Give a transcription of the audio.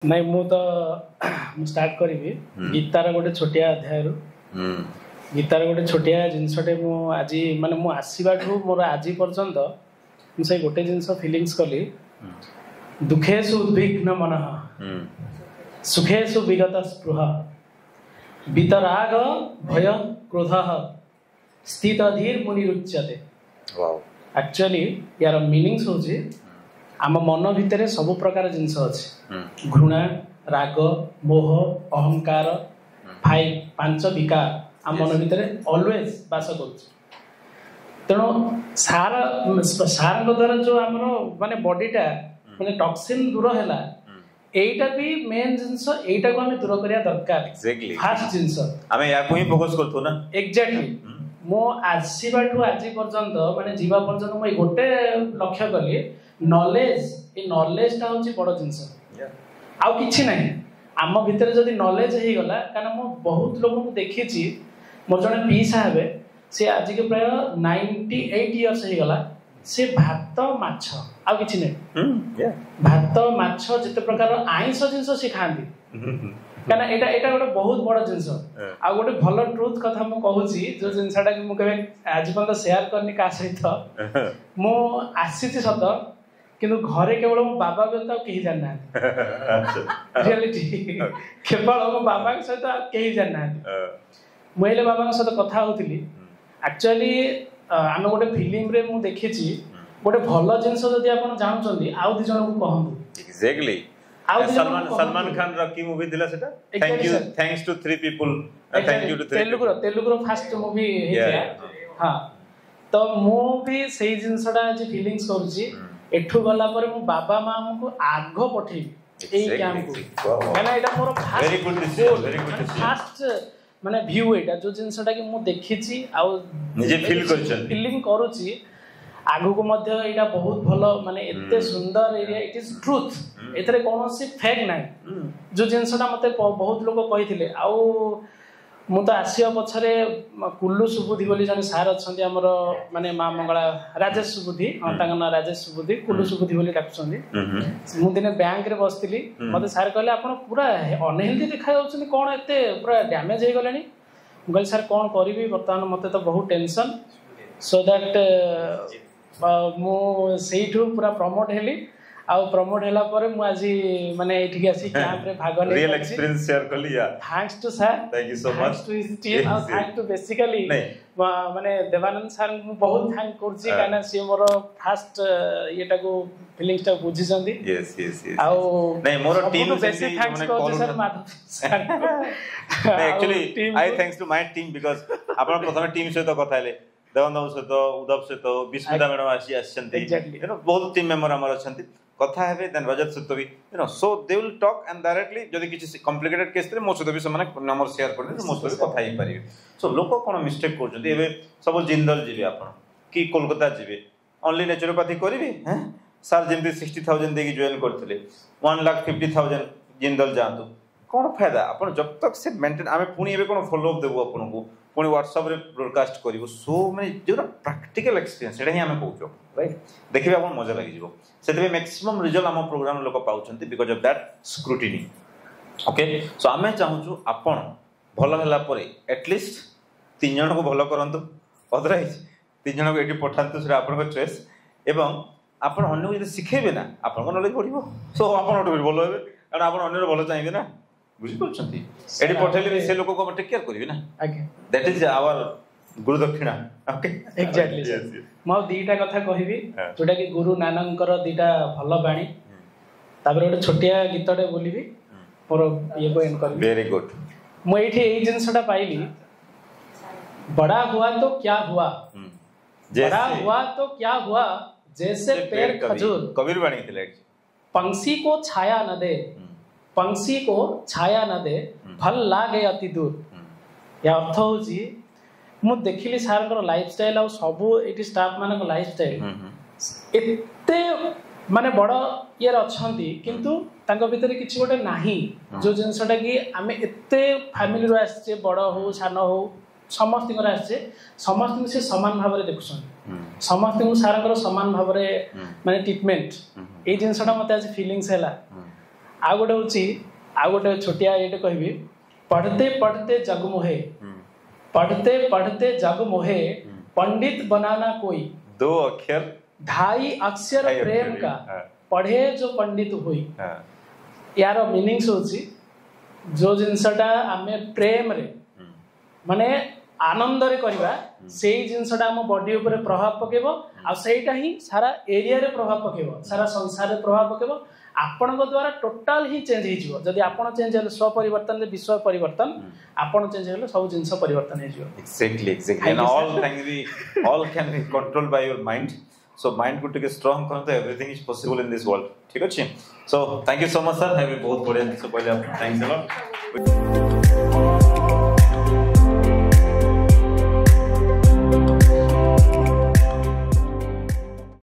नहीं मु तो स्टार्ट करी गीतार गोटे छोटिया अध्याय गीतार गोटे छोटिया जिनसटे मु आज माने मु आसीबाठू मोर आज पर्यंत मुझे गोटे जिनस फीलिंग्स कली दुखेषु उद्विग्न मन सुखेषु विगत स्पृह वितराग भय क्रोध स्थित धीर मुनिरुच्यते। एक्चुअली यार मीनिंग्स होची आम मन भितर सब प्रकार जिनस अच्छे घृणा राग मोह अहंकार पांच विकार आम मन भितर ऑलवेज बास कर तेणु सार द्वारा जो आम माने बॉडीटा माने टॉक्सिन दूर है एटा भी मेन जिनस एटा को हमें दूर करिया दरकार फास्ट जिनस हमें या को ही फोकस करथो ना एग्जैक्टली मो आसीबाठू आज पर्यंत माने जीवा पर्यंत मो गोटे लक्ष्य कली नॉलेज ए नॉलेज टा होची बड़ जिनस आउ किछि नाही आम भितर जदी नॉलेज हे गला कारण मो बहुत लोगों को देखि छी मोर जने पीसा हेबे से आज के प्राय 98 इयर्स हे गला से भात माछ आउ किछि नाही भात माछ जते प्रकार आइंस जिनस से खांदी कारण एटा गोटे बहुत बड़ जिनस आ गोटे भल ट्रुथ कथा मु कहूची जो जिनसटा कि मु कबे आज पर्यंत शेयर करनी का सहित मु आसी छी सत किंतु घरे केवल मो बाबा बेता केही जान ना रियलिटी केवल मो बाबा के सहित केही जान ना मैले बाबा के साथ कथा होतिली एक्चुअली आम गोटे फिल्म रे मु देखि छी गोटे भल जिनस जदी आपण जानछन्ती आउ दि जन को कहंतु एक्जेक्टली सलमान खान रा की मूवी दिला सेटा thanks to 3 people thank you to Telugu first movie हेतिया हां तो मु भी सेही जिनसडा जे फीलिंग्स करछि एठू गला पर मो बाबा मां हमको आगो पठेई एई कैंप को माने एटा more very good decision fast माने व्यू एटा जो जिनसडा कि मु देखिछि आ निजे फील करछन फीलिंग करूछि आगु को मध्य एटा बहुत भलो माने एते सुंदर एरिया इट इज ट्रुथ एतरे कोनोसी फेक नाही जो जिनसडा मते बहुत लोग कहिथिले आ मु तो आसिया पछरे कुल्लू सुबुद्धि बोली जने सार अछंती हमर माने मां मंगला राजेश सुबुद्धि तांगा ना राजेश सुबुद्धि कुल्लू सुबुद्धि बोली डाकुछंती मु दिने बैंक रे बसतिली मते सार कहले आपण पूरा अनहेल्दी देखा जाउछनी कोन एते पूरा डैमेज हे गलेनी मु कहले सर कोन करबी वर्तमान मते तो बहुत टेंशन सो दैट मु सेठू पूरा प्रमोट हेली आ प्रमोट हैला पर मु आज माने एठी आसी कैंप रे भाग ले रियल एक्सपीरियंस शेयर कर लिया thanks to sir thank you so much to his team और थैंक टू बेसिकली माने देवानंद सर मु बहुत थैंक करछि काना सी मोर फास्ट एटा को फीलिंग्स टा बुझि जंदी यस यस यस आ नहीं मोर टीम से थैंक्स कर sir Madhav sir actually I thanks to my team because आपण प्रथम टीम से तो कथा हेले देवानंद से तो उदप से तो विस्मिता मैडम आछंती यू नो बहुत टीम मेंबर हमर अछंती कथा हेबे देन रजत सहित भी you know so they will talk and directly जदी किछि कॉम्प्लिकेटेड केस रे मो सहित भी समान नंबर शेयर करने मो सहित कथा ही परिबे सो लोक कोन मिस्टेक करजंती एबे सब जिंदल जीवे आपण की कोलकाता जीवे ओनली नेचुरोपैथी करिवे हैं सर जेंती 60000 देकी जॉइन करथिले 1,50,000 जिंदल जांतु कोन फायदा आपण जब तक से मेंटेन आमे पुनी एबे कोन फॉलो अप देबो आपण को पुनी व्हाट्सएप रे ब्रॉडकास्ट करिवो सो माने जो प्रैक्टिकल एक्सपीरियंस एटा ही आमे कहउछो राइट देखिबे आपण मजा लागि जिवो सेतबे मैक्सिमम रिजल्ट हम प्रोग्राम लोक पाउछंती because of that scrutiny okay so आमे चाहूछु आपण भलो हला परे एटलीस्ट 3 जन को भलो करंतु अदरवाइज 3 जन को एटी पठांतु से आपण को चॉइस एवं आपण अन्य को यदि सिखेबे ना आपण को नॉलेज बढ़िबो सो आपण ओटो भलो हेबे कारण आपण अन्य रो भलो चाहिबे ना बुझि पछंती एडी पठेले से लोक को टेक केयर करिवे ना ओके दैट इज आवर गुरु दक्षिणा ओके एग्जैक्टली म दीटा कथा कहिबी जोटा कि गुरु नानककर दीटा भलो बाणी तापर ओटे छोटिया गीतटे बोलिबी और ये को एंड करबी वेरी गुड म एठी एई जिंसटा पाइली बड़ा हुआ तो क्या हुआ बड़ा हुआ तो क्या हुआ जैसे पेड़ खजूर कबीर बाणी थिले पंछी को छाया न दे पंछी को छाया न दे फल लागे अति दूर या अर्थ होजी मु देखिली सार कर लाइफस्टाइल आ सब एटी स्टाफ माने को लाइफस्टाइल एते माने बड़ यार अछंती किंतु तांको भीतर किछि गोटे नाही जो जिंसटा कि आमे एते फैमिली रो आछे बड़ हो सान हो समस्त को आछे समस्त से समान भाव रे देखुछन समस्त को सार कर समान भाव रे माने ट्रीटमेंट ए जिंसटा मते आज फीलिंग्स हैला आ गोटे छोटिया ये कहबी पढ़ते पढ़ते जग मोहे पढ़ते पढ़ते जग मोहे पंडित बनाना कोई 2 अक्षर 2.5 अक्षर प्रेम का पढ़े जो पंडित हुई यार मीनिंग्स होची जो जिनसटा आमे प्रेम रे माने आनंद रे करबा सेही जिनसटा हम बॉडी ऊपर प्रभाव पकेबो आ सेहीटा ही सारा एरिया रे प्रभाव पकेबो सारा संसार रे प्रभाव पकेबो आपण द्वारा टोटाल ही चेंज हो जदि आपण चेंज हेले स्व परिवर्तन विश्व परिवर्तन आपण चेंज हेले सब जिंस परिवर्तन हो exactly and all can be controlled by your mind so mind को टिके स्ट्रांग करते everything is possible in this world ठीक अछि so thank you so much sir have a बहुत बढ़िया से पहले थैंक्स अ लॉट